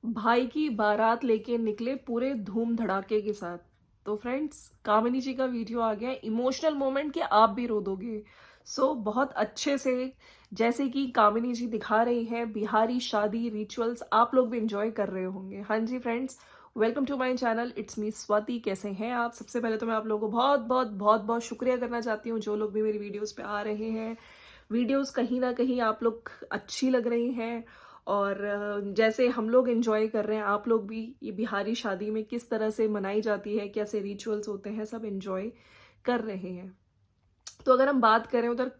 भाई की बारात लेके निकले पूरे धूम धड़ाके के साथ। तो फ्रेंड्स, कामिनी जी का वीडियो आ गया, इमोशनल मोमेंट कि आप भी रो दोगे। बहुत अच्छे से, जैसे कि कामिनी जी दिखा रही हैं बिहारी शादी रिचुअल्स, आप लोग भी इंजॉय कर रहे होंगे। हाँ जी friends, welcome to my channel, it's me Swati. कैसे हैं आप? सबसे पहले तो मैं आप लोगों को बहुत बहुत बहुत बहुत शुक्रिया करना चाहती हूँ, जो लोग भी मेरी वीडियोस पे आ रहे हैं। वीडियोस कहीं ना कहीं आप लोग अच्छी लग रही हैं, और जैसे हम लोग एंजॉय कर रहे हैं, आप लोग भी ये बिहारी शादी में किस तरह से मनाई जाती है, कैसे रिचुअल्स होते हैं, सब एंजॉय कर रहे हैं। तो अगर हम बात करें उधर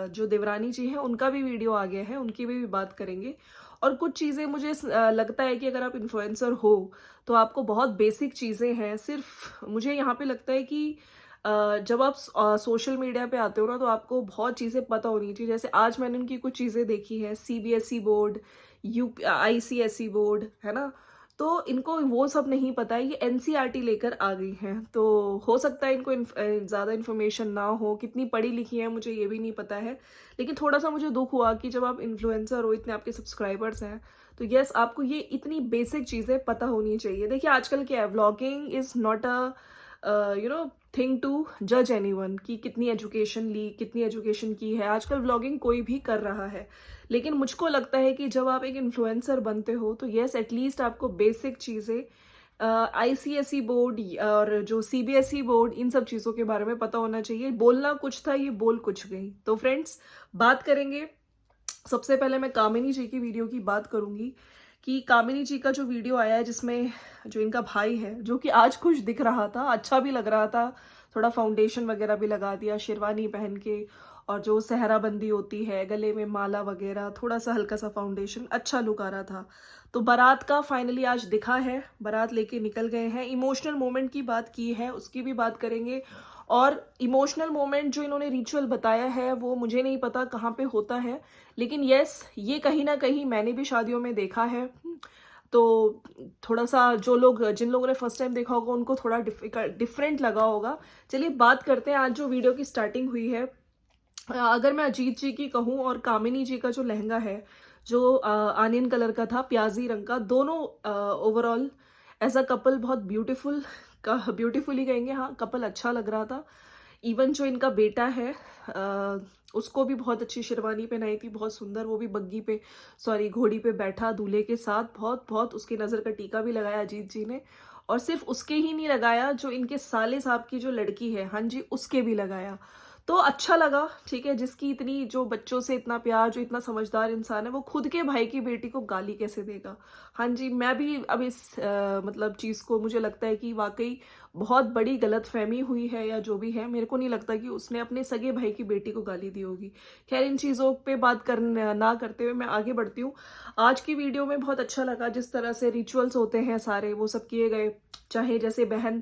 जो देवरानी जी हैं, उनका भी वीडियो आ गया है, उनकी भी बात करेंगे। और कुछ चीज़ें मुझे लगता है कि अगर आप इन्फ्लुएंसर हो तो आपको बहुत बेसिक चीज़ें हैं। सिर्फ मुझे यहाँ पे लगता है कि जब आप सोशल मीडिया पे आते हो ना, तो आपको बहुत चीज़ें पता होनी चाहिए। जैसे आज मैंने उनकी कुछ चीज़ें देखी हैं, CBSE board, you ICSE board, है ना। तो इनको वो सब नहीं पता है, ये एनसीईआरटी लेकर आ गई हैं। तो हो सकता है इनको ज़्यादा इन्फॉर्मेशन ना हो, कितनी पढ़ी लिखी है मुझे ये भी नहीं पता है। लेकिन थोड़ा सा मुझे दुख हुआ कि जब आप इन्फ्लुएंसर हो, इतने आपके सब्सक्राइबर्स हैं, तो यस, आपको ये इतनी बेसिक चीज़ें पता होनी चाहिए। देखिए आजकल क्या है, vlogging is not a thing to जज एनीवन कि कितनी एजुकेशन ली, कितनी एजुकेशन की है। आजकल व्लॉगिंग कोई भी कर रहा है। लेकिन मुझको लगता है कि जब आप एक इन्फ्लुएंसर बनते हो तो यस, एटलीस्ट आपको बेसिक चीज़ें, आईसीएसई बोर्ड और जो सीबीएसई बोर्ड, इन सब चीज़ों के बारे में पता होना चाहिए। बोलना कुछ था, ये बोल कुछ गई। तो फ्रेंड्स, बात करेंगे। सबसे पहले मैं कामिनी जी की वीडियो की बात करूंगी कि कामिनी जी का जो वीडियो आया है, जिसमें जो इनका भाई है, जो कि आज खुश दिख रहा था, अच्छा भी लग रहा था, थोड़ा फाउंडेशन वगैरह भी लगा दिया शेरवानी पहन के, और जो सहरा बंदी होती है, गले में माला वगैरह, थोड़ा सा हल्का सा फाउंडेशन, अच्छा लुक आ रहा था। तो बारात का फाइनली आज दिखा है, बारात लेके निकल गए हैं। इमोशनल मोमेंट की बात की है, उसकी भी बात करेंगे। और इमोशनल मोमेंट जो इन्होंने रिचुअल बताया है, वो मुझे नहीं पता कहाँ पे होता है, लेकिन यस, ये कहीं ना कहीं मैंने भी शादियों में देखा है। तो थोड़ा सा, जो लोग, जिन लोगों ने फर्स्ट टाइम देखा होगा, उनको थोड़ा डिफरेंट लगा होगा। चलिए बात करते हैं। आज जो वीडियो की स्टार्टिंग हुई है, अगर मैं अजीत जी की कहूँ, और कामिनी जी का जो लहंगा है, जो आनियन कलर का था, प्याजी रंग का, दोनों ओवरऑल एज अ कपल बहुत ब्यूटीफुल, का ब्यूटीफुली कहेंगे, हाँ, कपल अच्छा लग रहा था। इवन जो इनका बेटा है, उसको भी बहुत अच्छी शेरवानी पहनाई थी, बहुत सुंदर। वो भी बग्गी पे, सॉरी, घोड़ी पे बैठा दूल्हे के साथ, बहुत बहुत उसकी नज़र का टीका भी लगाया अजीत जी ने। और सिर्फ उसके ही नहीं लगाया, जो इनके साले साहब की जो लड़की है, हाँ जी, उसके भी लगाया। तो अच्छा लगा, ठीक है। जिसकी इतनी, जो बच्चों से इतना प्यार, जो इतना समझदार इंसान है, वो खुद के भाई की बेटी को गाली कैसे देगा। हाँ जी, मैं भी अब इस मतलब चीज़ को, मुझे लगता है कि वाकई बहुत बड़ी गलतफहमी हुई है, या जो भी है, मेरे को नहीं लगता कि उसने अपने सगे भाई की बेटी को गाली दी होगी। खैर, इन चीज़ों पे बात कर ना करते हुए मैं आगे बढ़ती हूँ। आज की वीडियो में बहुत अच्छा लगा जिस तरह से रिचुअल्स होते हैं सारे, वो सब किए गए। चाहे जैसे बहन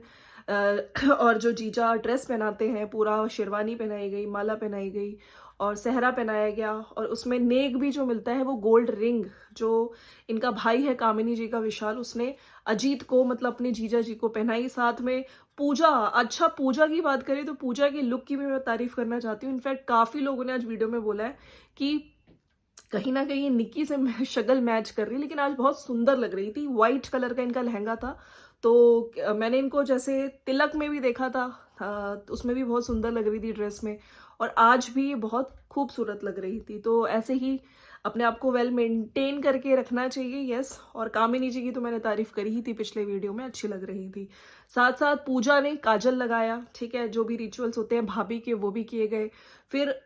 और जो जीजा ड्रेस पहनाते हैं, पूरा शेरवानी पहनाई गई, माला पहनाई गई, और सहरा पहनाया गया, और उसमें नेक भी जो मिलता है, वो गोल्ड रिंग, जो इनका भाई है कामिनी जी का विशाल, उसने अजीत को, मतलब अपने जीजा जी को पहनाई। साथ में पूजा, अच्छा, पूजा की बात करें तो पूजा की लुक की भी मैं तारीफ करना चाहती हूँ। इनफैक्ट काफी लोगों ने आज वीडियो में बोला है कि कहीं ना कहीं निक्की से शक्ल मैच कर रही, लेकिन आज बहुत सुंदर लग रही थी। वाइट कलर का इनका लहंगा था। तो मैंने इनको जैसे तिलक में भी देखा था, तो उसमें भी बहुत सुंदर लग रही थी ड्रेस में, और आज भी ये बहुत खूबसूरत लग रही थी। तो ऐसे ही अपने आप को वेल मेंटेन करके रखना चाहिए। यस, और कामिनी जी की तो मैंने तारीफ करी ही थी पिछले वीडियो में, अच्छी लग रही थी। साथ साथ पूजा ने काजल लगाया, ठीक है, जो भी रिचुअल्स होते हैं भाभी के, वो भी किए गए। फिर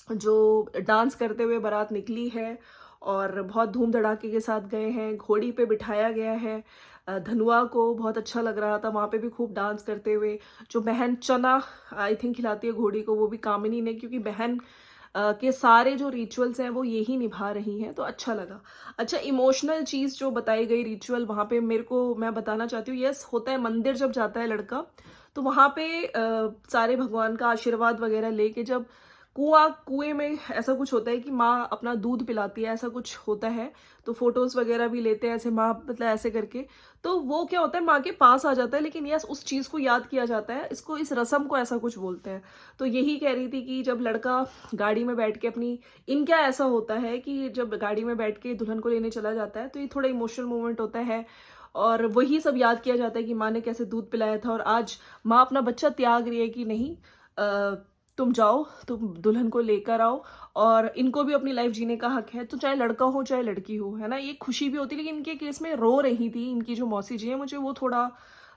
जो डांस करते हुए बारात निकली है, और बहुत धूम धड़ाके के साथ गए हैं, घोड़ी पे बिठाया गया है धनुआ को, बहुत अच्छा लग रहा था वहां पे भी खूब डांस करते हुए। जो बहन चना आई थिंक खिलाती है घोड़ी को, वो भी कामिनी ने, क्योंकि बहन के सारे जो रिचुअल्स हैं वो यही निभा रही हैं, तो अच्छा लगा। अच्छा, इमोशनल चीज जो बताई गई रिचुअल वहां पे, मेरे को, मैं बताना चाहती हूँ, यस, होता है मंदिर जब जाता है लड़का, तो वहां पे सारे भगवान का आशीर्वाद वगैरह लेके जब कुएं में ऐसा कुछ होता है कि माँ अपना दूध पिलाती है, ऐसा कुछ होता है। तो फोटोज वगैरह भी लेते हैं ऐसे माँ, मतलब ऐसे करके। तो वो क्या होता है, माँ के पास आ जाता है, लेकिन यस उस चीज को याद किया जाता है, इसको इस रस्म को ऐसा कुछ बोलते हैं। तो यही कह रही थी कि जब लड़का गाड़ी में बैठ के अपनी, इनका ऐसा होता है कि जब गाड़ी में बैठ के दुल्हन को लेने चला जाता है तो ये थोड़ा इमोशनल मोमेंट होता है, और वही सब याद किया जाता है कि माँ ने कैसे दूध पिलाया था, और आज माँ अपना बच्चा त्याग रही है कि नहीं, तुम जाओ, तुम दुल्हन को लेकर आओ, और इनको भी अपनी लाइफ जीने का हक है, तो चाहे लड़का हो चाहे लड़की हो, है ना। ये खुशी भी होती है, लेकिन इनके केस में रो रही थी इनकी जो मौसी जी है, मुझे वो थोड़ा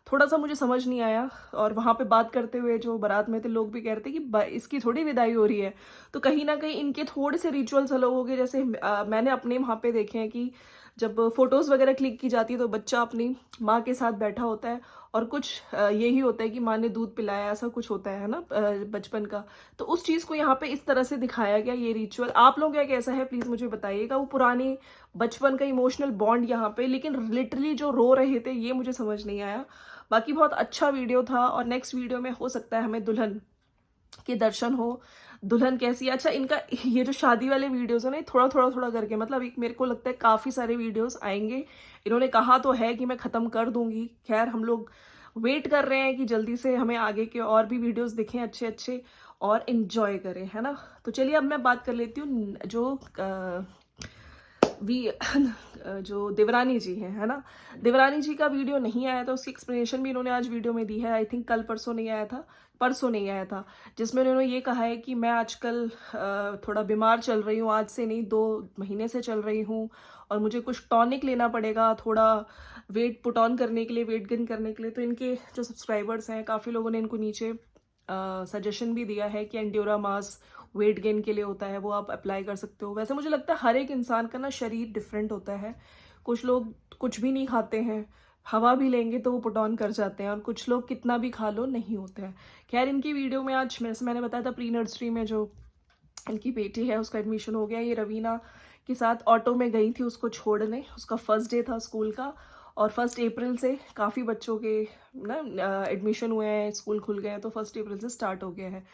थोड़ा सा मुझे समझ नहीं आया। और वहां पे बात करते हुए जो बारात में थे लोग भी कह रहे थे कि इसकी थोड़ी विदाई हो रही है। तो कहीं ना कहीं इनके थोड़े से रिचुअल्स अलग हो गए, जैसे मैंने अपने वहां पे देखे हैं कि जब फोटोज वगैरह क्लिक की जाती है तो बच्चा अपनी माँ के साथ बैठा होता है, और कुछ यही होता है कि माँ ने दूध पिलाया, ऐसा कुछ होता है ना, बचपन का। तो उस चीज को यहाँ पे इस तरह से दिखाया गया, ये रिचुअल। आप लोग क्या कैसा है प्लीज मुझे बताइएगा, वो पुरानी बचपन का इमोशनल बॉन्ड यहाँ पे, लेकिन लिटरली जो रो रहे थे ये मुझे समझ नहीं आया। बाकी बहुत अच्छा वीडियो था, और नेक्स्ट वीडियो में हो सकता है हमें दुल्हन के दर्शन हो, दुल्हन कैसी है। अच्छा, इनका ये जो शादी वाले वीडियोस है ना, थोड़ा थोड़ा थोड़ा करके, मतलब एक मेरे को लगता है काफी सारे वीडियोस आएंगे। इन्होंने कहा तो है कि मैं खत्म कर दूंगी, खैर हम लोग वेट कर रहे हैं कि जल्दी से हमें आगे के और भी वीडियोस दिखें अच्छे अच्छे, और एंजॉय करें, है ना। तो चलिए अब मैं बात कर लेती हूँ जो वी जो देवरानी जी है ना। देवरानी जी का वीडियो नहीं आया था, उसकी एक्सप्लेनेशन भी इन्होंने आज वीडियो में दी है। आई थिंक कल परसों नहीं आया था, परसों नहीं आया था, जिसमें उन्होंने ये कहा है कि मैं आजकल थोड़ा बीमार चल रही हूँ, आज से नहीं 2 महीने से चल रही हूँ, और मुझे कुछ टॉनिक लेना पड़ेगा थोड़ा वेट पुट ऑन करने के लिए, वेट गेन करने के लिए। तो इनके जो सब्सक्राइबर्स हैं काफ़ी लोगों ने इनको नीचे सजेशन भी दिया है कि एंड्योरा मास वेट गेन के लिए होता है, वो आप अप्लाई कर सकते हो। वैसे मुझे लगता है हर एक इंसान का ना शरीर डिफरेंट होता है, कुछ लोग कुछ भी नहीं खाते हैं, हवा भी लेंगे तो वो पुट ऑन कर जाते हैं, और कुछ लोग कितना भी खा लो नहीं होते हैं। खैर इनकी वीडियो में आज मैंने बताया था प्री नर्सरी में जो इनकी बेटी है उसका एडमिशन हो गया। ये रवीना के साथ ऑटो में गई थी उसको छोड़ने, उसका फर्स्ट डे था स्कूल का, और 1 अप्रैल से काफ़ी बच्चों के ना एडमिशन हुए हैं, स्कूल खुल गए हैं, तो 1 अप्रैल से स्टार्ट हो गया है।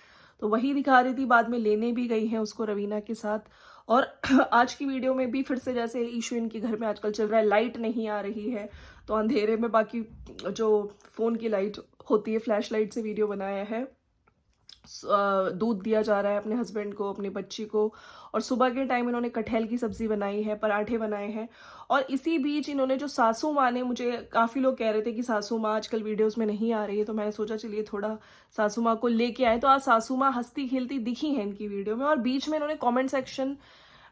तो वही दिखा रही थी, बाद में लेने भी गई है उसको रवीना के साथ। और आज की वीडियो में भी फिर से जैसे इशू इनके घर में आजकल चल रहा है, लाइट नहीं आ रही है, तो अंधेरे में बाकी जो फ़ोन की लाइट होती है फ्लैश लाइट से वीडियो बनाया है। दूध दिया जा रहा है अपने हस्बैंड को, अपनी बच्ची को, और सुबह के टाइम इन्होंने कटहल की सब्जी बनाई है, पराठे बनाए हैं। और इसी बीच इन्होंने जो सासू माँ ने, मुझे काफ़ी लोग कह रहे थे कि सासू माँ आजकल वीडियोस में नहीं आ रही है, तो मैंने सोचा चलिए थोड़ा सासू माँ को लेके आए। तो आज सासू माँ हंसती खेलती दिखी हैं इनकी वीडियो में, और बीच में इन्होंने कॉमेंट सेक्शन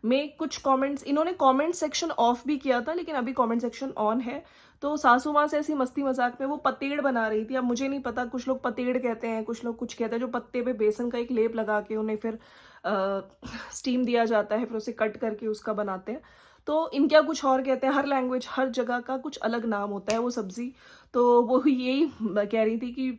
में कुछ कमेंट्स, इन्होंने कमेंट सेक्शन ऑफ भी किया था, लेकिन अभी कमेंट सेक्शन ऑन है। तो सासू माँ से ऐसी मस्ती मजाक में वो पतेड़ बना रही थी। अब मुझे नहीं पता, कुछ लोग पतेड़ कहते हैं, कुछ लोग कुछ कहते हैं, जो पत्ते पे बेसन का एक लेप लगा के उन्हें फिर स्टीम दिया जाता है, फिर उसे कट करके उसका बनाते हैं। तो इनका कुछ और कहते हैं, हर लैंग्वेज हर जगह का कुछ अलग नाम होता है वो सब्जी। तो वो यही कह रही थी कि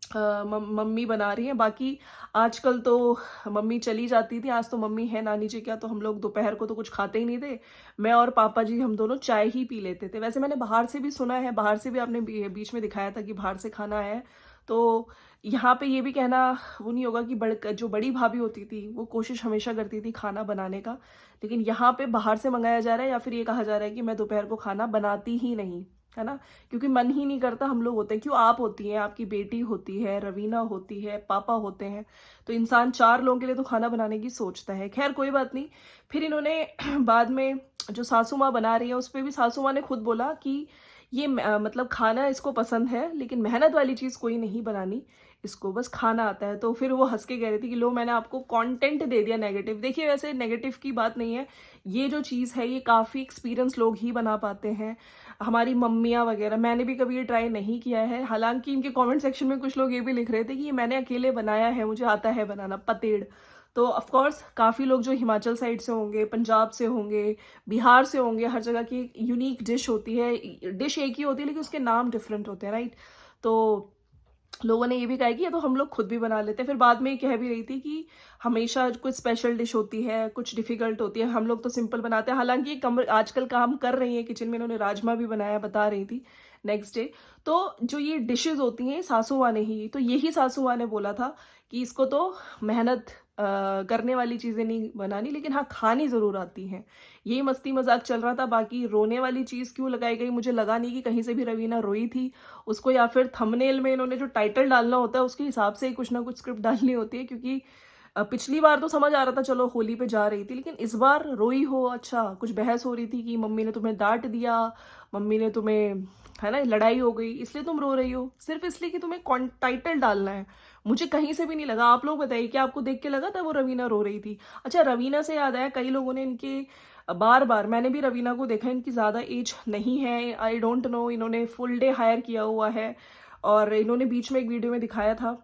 मम्मी बना रही है। बाकी आजकल तो मम्मी चली जाती थी, आज तो मम्मी है नानी जी क्या, तो हम लोग दोपहर को तो कुछ खाते ही नहीं थे। मैं और पापा जी हम दोनों चाय ही पी लेते थे। वैसे मैंने बाहर से भी सुना है, बाहर से भी आपने बीच में दिखाया था कि बाहर से खाना है, तो यहाँ पे ये भी कहना वो नहीं होगा कि जो बड़ी भाभी होती थी वो कोशिश हमेशा करती थी खाना बनाने का, लेकिन यहाँ पे बाहर से मंगाया जा रहा है, या फिर ये कहा जा रहा है कि मैं दोपहर को खाना बनाती ही नहीं, है ना, क्योंकि मन ही नहीं करता। हम लोग होते हैं, क्यों, आप होती हैं, आपकी बेटी होती है, रवीना होती है, पापा होते हैं, तो इंसान 4 लोगों के लिए तो खाना बनाने की सोचता है। खैर कोई बात नहीं। फिर इन्होंने बाद में जो सासू माँ बना रही है उस पर भी सासू माँ ने खुद बोला कि ये मतलब खाना इसको पसंद है, लेकिन मेहनत वाली चीज़ कोई नहीं बनानी, इसको बस खाना आता है। तो फिर वो हंस के कह रही थी कि लो मैंने आपको कंटेंट दे दिया नेगेटिव। देखिए वैसे नेगेटिव की बात नहीं है, ये जो चीज़ है ये काफ़ी एक्सपीरियंस लोग ही बना पाते हैं, हमारी मम्मियाँ वगैरह। मैंने भी कभी ये ट्राई नहीं किया है, हालांकि इनके कमेंट सेक्शन में कुछ लोग ये भी लिख रहे थे कि ये मैंने अकेले बनाया है, मुझे आता है बनाना पतेड़। तो ऑफ कोर्स काफ़ी लोग जो हिमाचल साइड से होंगे, पंजाब से होंगे, बिहार से होंगे, हर जगह की यूनिक डिश होती है, डिश एक ही होती है लेकिन उसके नाम डिफरेंट होते हैं, राइट। तो लोगों ने ये भी कहा कि ये तो हम लोग खुद भी बना लेते हैं। फिर बाद में ये कह भी रही थी कि हमेशा कुछ स्पेशल डिश होती है, कुछ डिफिकल्ट होती है, हम लोग तो सिंपल बनाते हैं। हालांकि ये आजकल काम कर रही है किचन में, इन्होंने राजमा भी बनाया, बता रही थी नेक्स्ट डे। तो जो ये डिशेज होती हैं सासू माँ ने ही, तो यही सासू माँ ने बोला था कि इसको तो मेहनत करने वाली चीज़ें नहीं बनानी, लेकिन हाँ, खानी ज़रूर आती हैं। यही मस्ती मज़ाक चल रहा था, बाकी रोने वाली चीज़ क्यों लगाई गई मुझे लगा नहीं कि कहीं से भी रवीना रोई थी। उसको या फिर थंबनेल में इन्होंने जो टाइटल डालना होता है उसके हिसाब से ही कुछ ना कुछ स्क्रिप्ट डालनी होती है, क्योंकि पिछली बार तो समझ आ रहा था चलो होली पे जा रही थी, लेकिन इस बार रोई हो, अच्छा कुछ बहस हो रही थी कि मम्मी ने तुम्हें डाँट दिया, मम्मी ने तुम्हें, है ना, लड़ाई हो गई इसलिए तुम रो रही हो, सिर्फ़ इसलिए कि तुम्हें टाइटल डालना है। मुझे कहीं से भी नहीं लगा। आप लोग बताइए, क्या आपको देख के लगा था वो रवीना रो रही थी? अच्छा, रवीना से याद आया, कई लोगों ने इनके बार-बार, मैंने भी रवीना को देखा, इनकी ज़्यादा एज नहीं है, आई डोंट नो, इन्होंने फुल डे हायर किया हुआ है और इन्होंने बीच में एक वीडियो में दिखाया था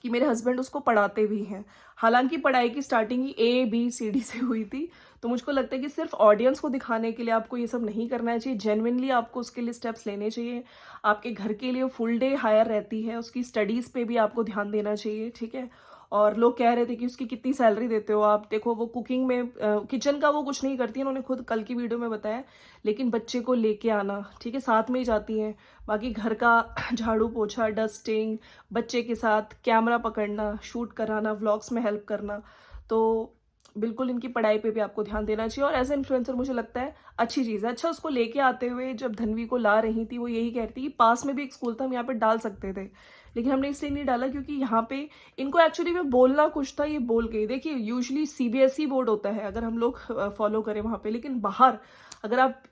कि मेरे हस्बैंड उसको पढ़ाते भी हैं। हालाँकि पढ़ाई की स्टार्टिंग ही ए, बी, सी, डी से हुई थी, तो मुझको लगता है कि सिर्फ़ ऑडियंस को दिखाने के लिए आपको ये सब नहीं करना चाहिए, जेन्युइनली आपको उसके लिए स्टेप्स लेने चाहिए। आपके घर के लिए फुल डे हायर रहती है, उसकी स्टडीज़ पे भी आपको ध्यान देना चाहिए, ठीक है? और लोग कह रहे थे कि उसकी कितनी सैलरी देते हो आप? देखो, वो कुकिंग में किचन का वो कुछ नहीं करती है, उन्होंने खुद कल की वीडियो में बताया, लेकिन बच्चे को लेके आना, ठीक है, साथ में ही जाती हैं। बाकी घर का झाड़ू पोछा, डस्टिंग, बच्चे के साथ कैमरा पकड़ना, शूट कराना, व्लॉग्स में हेल्प करना, तो बिल्कुल इनकी पढ़ाई पे भी आपको ध्यान देना चाहिए। और एज़ ए इन्फ्लुएंसर मुझे लगता है अच्छी चीज़ है। अच्छा, उसको लेके आते हुए जब धन्वी को ला रही थी, वो यही कह रही थी कि पास में भी एक स्कूल था, हम यहाँ पे डाल सकते थे, लेकिन हमने इसलिए नहीं डाला क्योंकि यहाँ पे इनको एक्चुअली में बोलना कुछ था, ये बोल गई। देखिए, यूजुअली सीबीएसई बोर्ड होता है अगर हम लोग फॉलो करें वहाँ पे, लेकिन बाहर अगर आप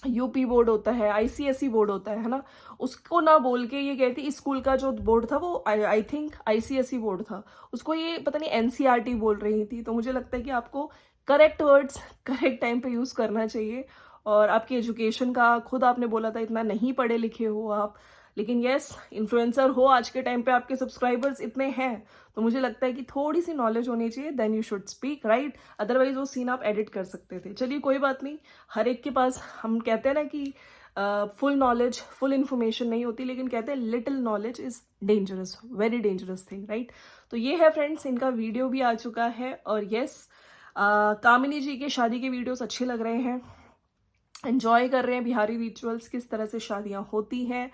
यूपी बोर्ड होता है, आईसीएसई बोर्ड होता है ना, उसको ना बोल के ये कहती, इस स्कूल का जो बोर्ड था वो आई थिंक आईसीएसई बोर्ड था, उसको ये पता नहीं एनसीईआरटी बोल रही थी। तो मुझे लगता है कि आपको करेक्ट वर्ड्स करेक्ट टाइम पे यूज़ करना चाहिए। और आपकी एजुकेशन का, खुद आपने बोला था इतना नहीं पढ़े लिखे हो आप, लेकिन यस, इन्फ्लुएंसर हो, आज के टाइम पे आपके सब्सक्राइबर्स इतने हैं, तो मुझे लगता है कि थोड़ी सी नॉलेज होनी चाहिए, then you should speak, right? Otherwise वो सीन आप एडिट कर सकते थे। चलिए, कोई बात नहीं, हर एक के पास, हम कहते हैं ना कि फुल नॉलेज, फुल इन्फॉर्मेशन नहीं होती, लेकिन कहते हैं little knowledge is dangerous, very dangerous thing, right? तो ये है फ्रेंड्स, इनका वीडियो भी आ चुका है। और यस, कामिनी जी के शादी के वीडियोस अच्छे लग रहे हैं, एंजॉय कर रहे हैं बिहारी रिचुअल्स, किस तरह से शादियां होती हैं।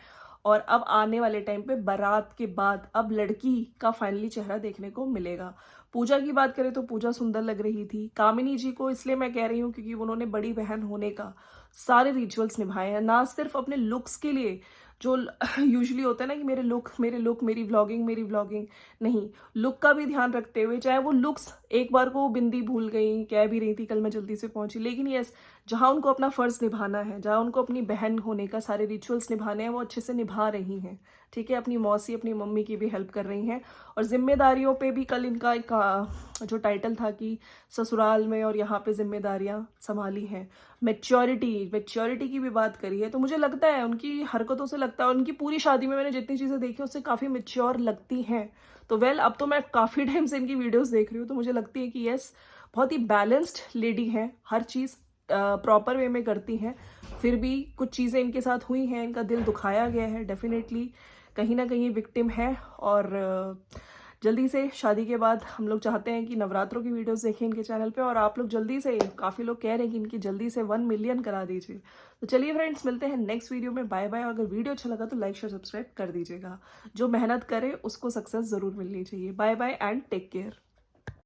और अब आने वाले टाइम पे बारात के बाद अब लड़की का फाइनली चेहरा देखने को मिलेगा। पूजा की बात करें तो पूजा सुंदर लग रही थी। कामिनी जी को इसलिए मैं कह रही हूँ क्योंकि उन्होंने बड़ी बहन होने का सारे रिचुअल्स निभाए हैं, ना सिर्फ अपने लुक्स के लिए, जो यूजुअली होता है ना कि मेरे लुक मेरे लुक, मेरी व्लॉगिंग, नहीं, लुक का भी ध्यान रखते हुए, चाहे वो लुक्स, एक बार को बिंदी भूल गई, कह भी रही थी कल मैं जल्दी से पहुंची, लेकिन यस, जहाँ उनको अपना फर्ज निभाना है, जहाँ उनको अपनी बहन होने का सारे रिचुअल्स निभाने हैं, वो अच्छे से निभा रही हैं, ठीक है? अपनी मौसी, अपनी मम्मी की भी हेल्प कर रही हैं। और जिम्मेदारियों पे भी कल इनका एक जो टाइटल था कि ससुराल में और यहाँ पे जिम्मेदारियां संभाली हैं, मेच्योरिटी की भी बात करी है। तो मुझे लगता है उनकी हरकतों से लगता है, उनकी पूरी शादी में मैंने जितनी चीज़ें देखी उससे काफ़ी मेच्योर लगती हैं। तो वेल, अब तो मैं काफ़ी टाइम से इनकी वीडियोस देख रही हूँ, तो मुझे लगती है कि यस, बहुत ही बैलेंस्ड लेडी हैं, हर चीज़ प्रॉपर वे में करती हैं। फिर भी कुछ चीज़ें इनके साथ हुई हैं, इनका दिल दुखाया गया है, डेफिनेटली कहीं ना कहीं विक्टिम है। और जल्दी से शादी के बाद हम लोग चाहते हैं कि नवरात्रों की वीडियोस देखें इनके चैनल पे, और आप लोग जल्दी से, काफ़ी लोग कह रहे हैं कि इनकी जल्दी से 1 मिलियन करा दीजिए। तो चलिए फ्रेंड्स, मिलते हैं नेक्स्ट वीडियो में, बाय बाय। अगर वीडियो अच्छा लगा तो लाइक शेयर सब्सक्राइब कर दीजिएगा। जो मेहनत करे उसको सक्सेस ज़रूर मिलनी चाहिए। Bye bye and take care.